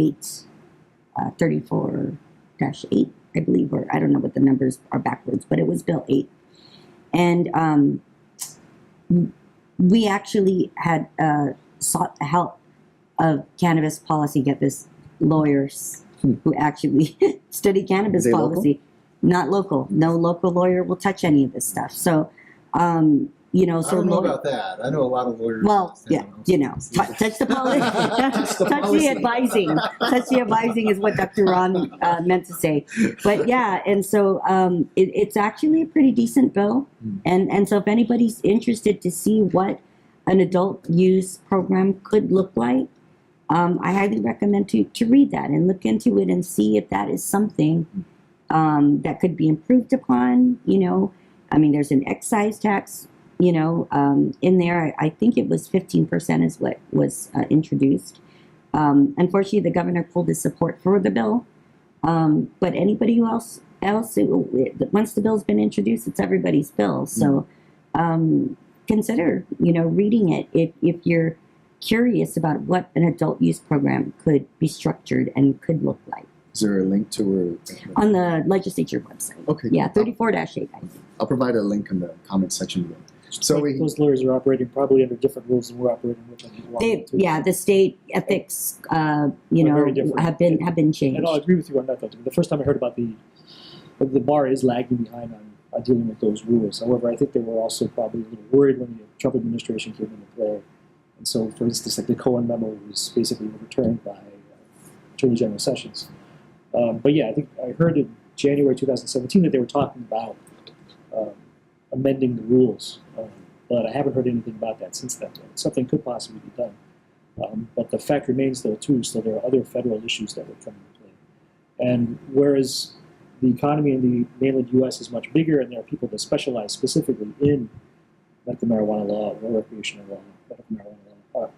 34-8, I believe, or I don't know what the numbers are backwards, but it was Bill 8. And we actually had sought the help of cannabis policy, get this, lawyers who actually study cannabis policy. Local? Not local. No local lawyer will touch any of this stuff. So, so I don't know about that. I know a lot of lawyers. Well, yeah, touch the policy. touch the advising. Touch the advising is what Dr. Ron meant to say. But yeah, and so it's actually a pretty decent bill. And so if anybody's interested to see what an adult use program could look like, I highly recommend to read that and look into it and see if that is something that could be improved upon. There's an excise tax, in there. I think it was 15% is what was introduced. Unfortunately, the governor pulled his support for the bill. But anybody else, once the bill's been introduced, it's everybody's bill. So consider, reading it if you're curious about what an adult use program could be structured and could look like. Is there a link to where? On the legislature website. Okay. Yeah, 34-8, I think. I'll provide a link in the comment section below. So those lawyers are operating probably under different rules than we're operating with. The state ethics, have been changed. And I'll agree with you on that. The first time I heard about the bar is lagging behind on dealing with those rules. However, I think they were also probably a little worried when the Trump administration came into play. And so, for instance, like the Cohen memo was basically overturned by Attorney General Sessions. But yeah, I think I heard in January 2017 that they were talking about amending the rules, but I haven't heard anything about that since then. Something could possibly be done. But the fact remains, though, too, so there are other federal issues that would come into play. And whereas the economy in the mainland U.S. is much bigger, and there are people that specialize specifically in medical marijuana law or recreational marijuana law,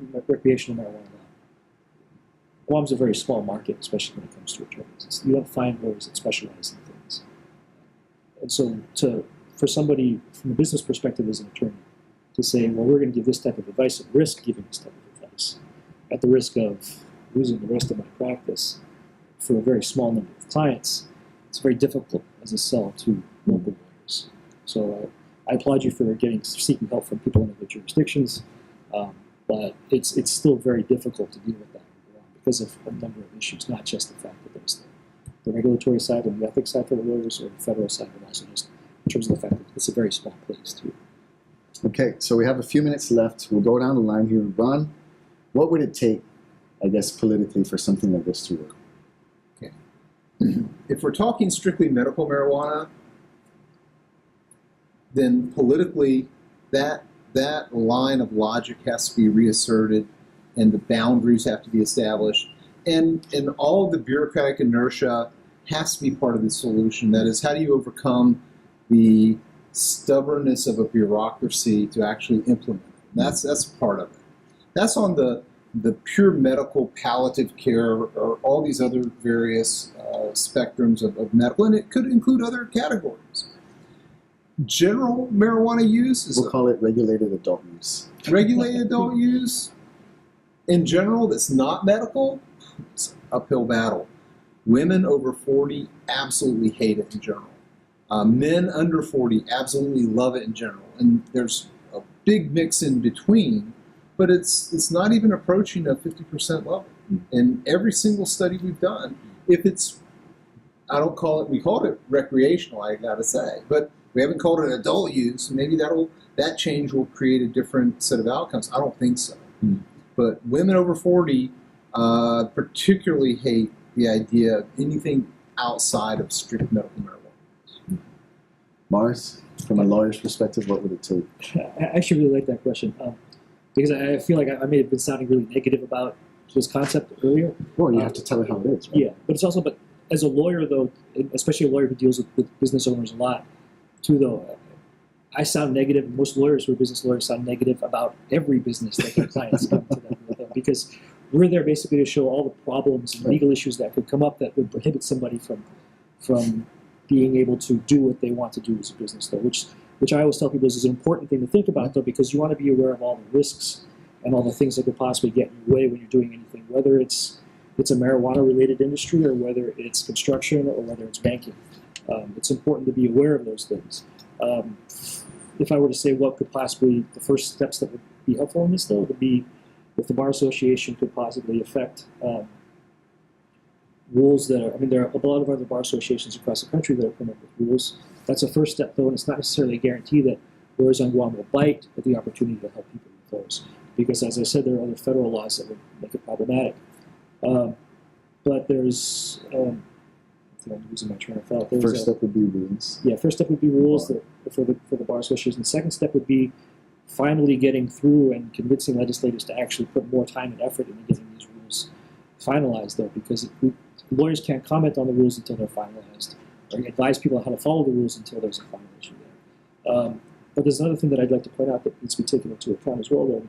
Guam's a very small market, especially when it comes to attorneys. You don't find lawyers that specialize in things. And so for somebody from a business perspective as an attorney to say, well, we're going to give this type of advice and risk giving this type of advice at the risk of losing the rest of my practice for a very small number of clients, it's very difficult as a sell to local lawyers. So I applaud you for seeking help from people in other jurisdictions, but it's still very difficult to deal with that because of a number of issues, not just the fact that there's the regulatory side and the ethics side for the lawyers, or the federal side, but also just in terms of the fact that it's a very small place too. Okay, so we have a few minutes left. We'll go down the line here. Ron, what would it take, I guess, politically for something like this to work? Okay. If we're talking strictly medical marijuana, then politically that line of logic has to be reasserted and the boundaries have to be established. And all of the bureaucratic inertia has to be part of the solution. That is, how do you overcome the stubbornness of a bureaucracy to actually implement it? That's part of it. That's on the pure medical palliative care or all these other various spectrums of medical, and it could include other categories. General marijuana use is We'll call it regulated adult use. regulated adult use. In general, that's not medical. It's an uphill battle. Women over 40 absolutely hate it in general. Men under 40 absolutely love it in general. And there's a big mix in between, but it's not even approaching a 50% level. In every single study we've done, if it's, we called it recreational, I gotta say, but we haven't called it adult use. Maybe that change will create a different set of outcomes. I don't think so. But women over 40 particularly hate the idea of anything outside of strict medical marijuana. Mars, from a lawyer's perspective, what would it take? I actually really like that question because I feel like I may have been sounding really negative about this concept earlier. Well, you have to tell it how it is, right? Yeah, but it's also, but as a lawyer, though, especially a lawyer who deals with business owners a lot, too, though, I sound negative. Most lawyers who are business lawyers sound negative about every business that their clients come to them with, because we're there basically to show all the problems and legal issues that could come up that would prohibit somebody from being able to do what they want to do as a business, though, which I always tell people is an important thing to think about, though, because you want to be aware of all the risks and all the things that could possibly get in your way when you're doing anything, whether it's a marijuana-related industry or whether it's construction or whether it's banking. It's important to be aware of those things. If I were to say what could possibly, the first steps that would be helpful in this, though, would be if the Bar Association could possibly affect rules that are, there are a lot of other bar associations across the country that have come up with rules. That's a first step, though, and it's not necessarily a guarantee that lawyers on Guam will bite at the opportunity to help people with those. Because, as I said, there are other federal laws that would make it problematic. But there's, I'm losing my train of thought. First step would be rules. Yeah, first step would be rules for the Bar Association. The second step would be finally getting through and convincing legislators to actually put more time and effort into getting these rules finalized, though, because lawyers can't comment on the rules until they're finalized, or advise people on how to follow the rules until there's a final issue there. But there's another thing that I'd like to point out that needs to be taken into account as well, though.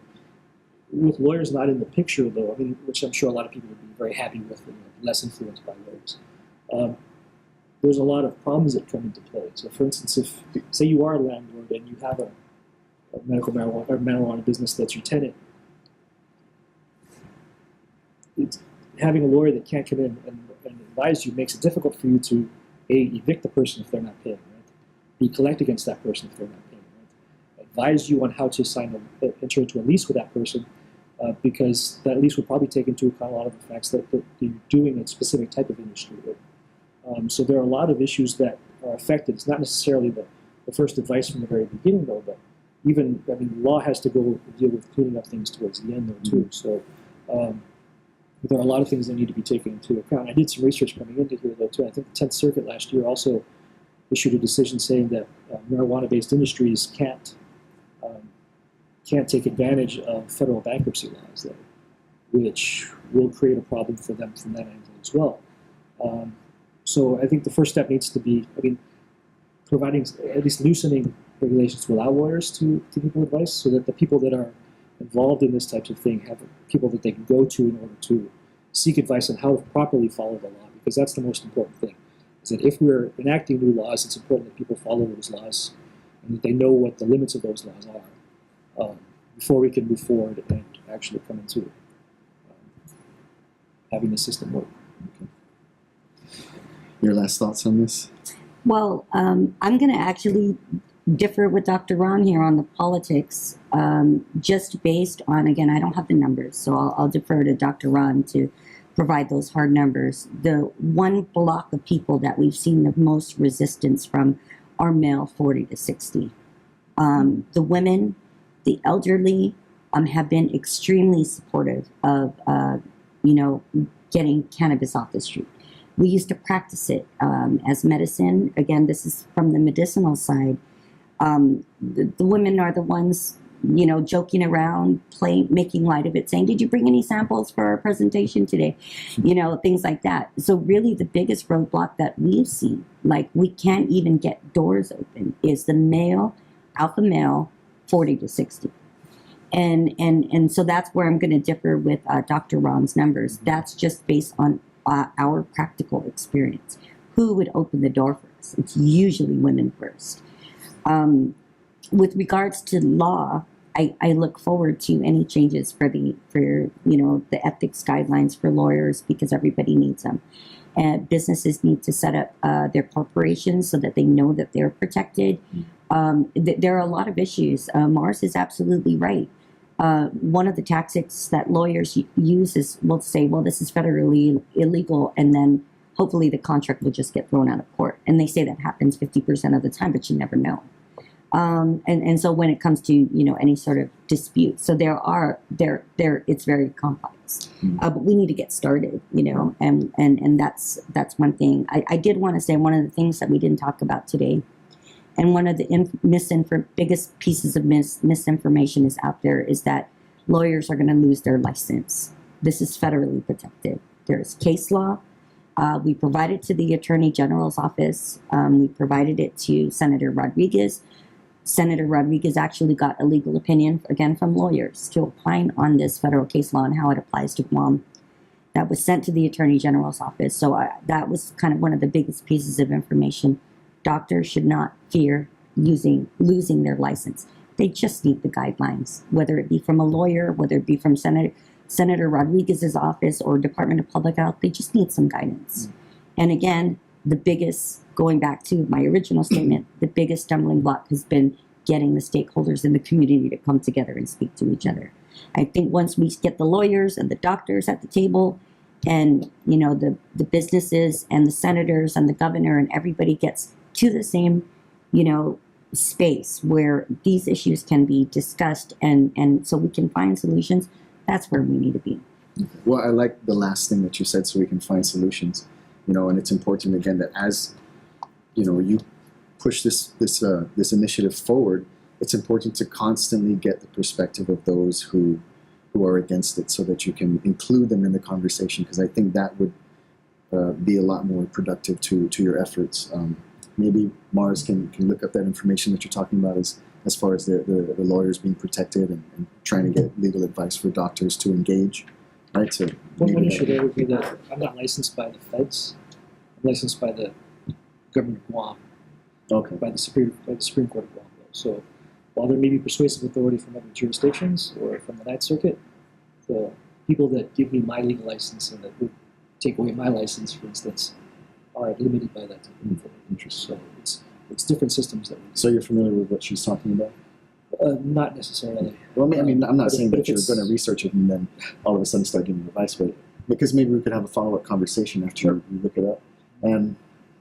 With lawyers not in the picture, though, which I'm sure a lot of people would be very happy with, less influenced by lawyers. There's a lot of problems that come into play. So, for instance, if, say you are a landlord and you have a medical marijuana or marijuana business that's your tenant, having a lawyer that can't come in and advise you makes it difficult for you to, A, evict the person if they're not paying, right? B, collect against that person if they're not paying, right? Advise you on how to enter into a lease with that person, because that lease would probably take into account a lot of the facts that you're doing a specific type of industry with. So there are a lot of issues that are affected. It's not necessarily the first advice from the very beginning, though, but even, law has to go deal with cleaning up things towards the end, though, too. So there are a lot of things that need to be taken into account. I did some research coming into here, though, too. I think the 10th Circuit last year also issued a decision saying that marijuana-based industries can't take advantage of federal bankruptcy laws, though, which will create a problem for them from that angle as well. So I think the first step needs to be, providing, at least loosening regulations to allow lawyers to give people advice, so that the people that are involved in this types of thing have people that they can go to in order to seek advice on how to properly follow the law, because that's the most important thing. Is that if we're enacting new laws, it's important that people follow those laws and that they know what the limits of those laws are before we can move forward and actually come into having the system work. Okay. Your last thoughts on this? Well, I'm going to actually differ with Dr. Ron here on the politics, just based on, again, I don't have the numbers, so I'll defer to Dr. Ron to provide those hard numbers. The one block of people that we've seen the most resistance from are male 40 to 60. The women, the elderly, have been extremely supportive of, getting cannabis off the street. We used to practice it as medicine. Again, this is from the medicinal side. The women are the ones, joking around, making light of it, saying, "Did you bring any samples for our presentation today?" Things like that. So really the biggest roadblock that we've seen, like we can't even get doors open, is the alpha male, 40 to 60. And so that's where I'm going to differ with Dr. Ron's numbers. That's just based on our practical experience. Who would open the door for us? It's usually women first. With regards to law, I look forward to any changes for the ethics guidelines for lawyers, because everybody needs them. Businesses need to set up their corporations so that they know that they're protected. There are a lot of issues. Mars is absolutely right. One of the tactics that lawyers use is, we'll say, well, this is federally illegal, and then hopefully the contract will just get thrown out of court. And they say that happens 50% of the time, but you never know. And so when it comes to, any sort of dispute, so it's very complex. But we need to get started, and that's one thing. I did want to say one of the things that we didn't talk about today, and one of the biggest pieces of misinformation is out there, is that lawyers are going to lose their license. This is federally protected. There's case law. We provided to the Attorney General's office. We provided it to Senator Rodriguez. Senator Rodriguez actually got a legal opinion, again, from lawyers to opine on this federal case law and how it applies to Guam. That was sent to the Attorney General's office. So that was kind of one of the biggest pieces of information. Doctors should not fear losing their license. They just need the guidelines, whether it be from a lawyer, whether it be from Senator Rodriguez's office or Department of Public Health. They just need some guidance. And again, going back to my original statement, the biggest stumbling block has been getting the stakeholders in the community to come together and speak to each other. I think once we get the lawyers and the doctors at the table, and the businesses and the senators and the governor and everybody gets to the same space where these issues can be discussed, and so we can find solutions, that's where we need to be. Well, I like the last thing that you said, so we can find solutions. And it's important, again, that as you push this initiative forward, it's important to constantly get the perspective of those who are against it, so that you can include them in the conversation, because I think that would be a lot more productive to your efforts. Maybe Mars can look up that information that you're talking about as far as the lawyers being protected and trying to get legal advice for doctors to engage. Right, One issue there would be that I'm not licensed by the feds. I'm licensed by the government of Guam. Okay. By the Supreme Court of Guam. So while there may be persuasive authority from other jurisdictions or from the Ninth Circuit, the people that give me my legal license and that would take away my license, for instance, are limited by that type of interest. So it's different systems that we. So you're familiar with what she's talking about? Not necessarily. Well, I mean, I'm not saying that you're it's- going to research it and then all of a sudden start giving advice, but because maybe we could have a follow-up conversation after Sure. you look it up. And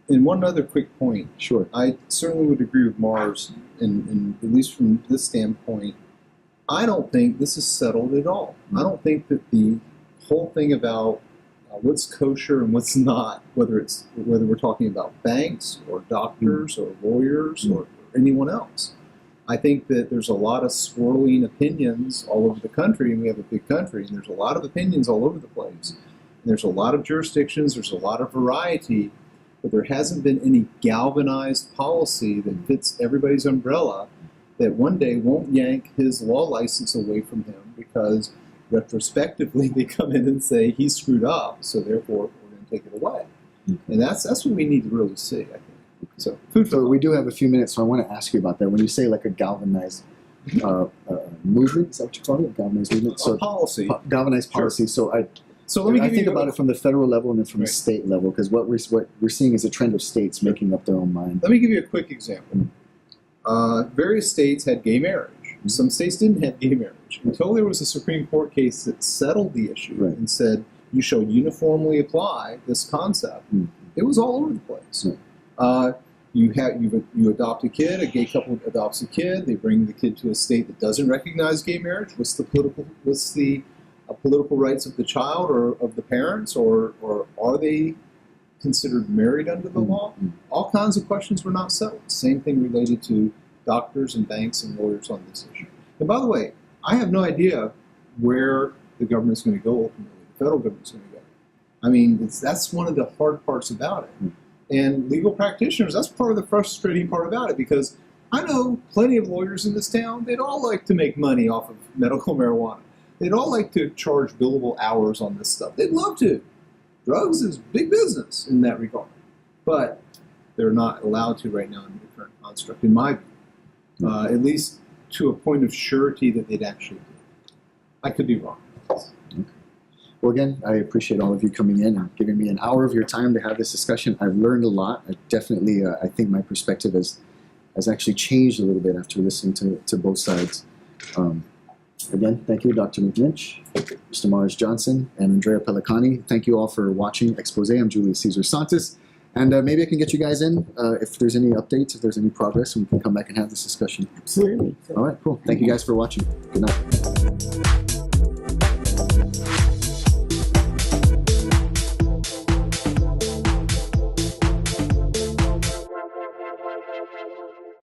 one other quick point. sure. I certainly would agree with Mars, and at least from this standpoint, I don't think this is settled at all. I don't think that the whole thing about what's kosher and what's not, whether we're talking about banks or doctors or lawyers or anyone else, I think that there's a lot of swirling opinions all over the country, and we have a big country, and there's a lot of opinions all over the place. And there's a lot of jurisdictions, there's a lot of variety, but there hasn't been any galvanized policy that fits everybody's umbrella that one day won't yank his law license away from him because retrospectively they come in and say he screwed up, so therefore we're going to take it away. And that's what we need to really see, I think. So we do have a few minutes, so I want to ask you about that. When you say like a galvanized movement, is that what you call it? A galvanized movement? So policy. Galvanized policy. Sure. So let me I give think you about it from the federal level and then from the Right. state level, because what we're seeing is a trend of states making up their own mind. Let me give you a quick example. Various states had gay marriage. Some states didn't have gay marriage until there was a Supreme Court case that settled the issue Right. and said you shall uniformly apply this concept. It was all over the place. You adopt a kid, a gay couple adopts a kid, they bring the kid to a state that doesn't recognize gay marriage. What's the political rights of the child or of the parents, or are they considered married under the law? All kinds of questions were not settled. Same thing related to doctors and banks and lawyers on this issue. And by the way, I have no idea where the government's going to go ultimately. The federal government's going to go. I mean, that's one of the hard parts about it. And legal practitioners, that's part of the frustrating part about it, because I know plenty of lawyers in this town, they'd all like to make money off of medical marijuana. They'd all like to charge billable hours on this stuff. They'd love to. Drugs is big business in that regard, but they're not allowed to right now in the current construct, in my view, at least to a point of surety that they'd actually do it. I could be wrong. Well, again, I appreciate all of you coming in and giving me an hour of your time to have this discussion. I've learned a lot. I definitely, I think my perspective has actually changed a little bit after listening to both sides. Again, thank you, Dr. McNinch, Mr. Mars Johnson, and Andrea Pellacani. Thank you all for watching Expose. I'm Julius Cesar Santos. And maybe I can get you guys in if there's any updates, if there's any progress, and we can come back and have this discussion. Absolutely. All right, cool. Thank you guys for watching. Good night.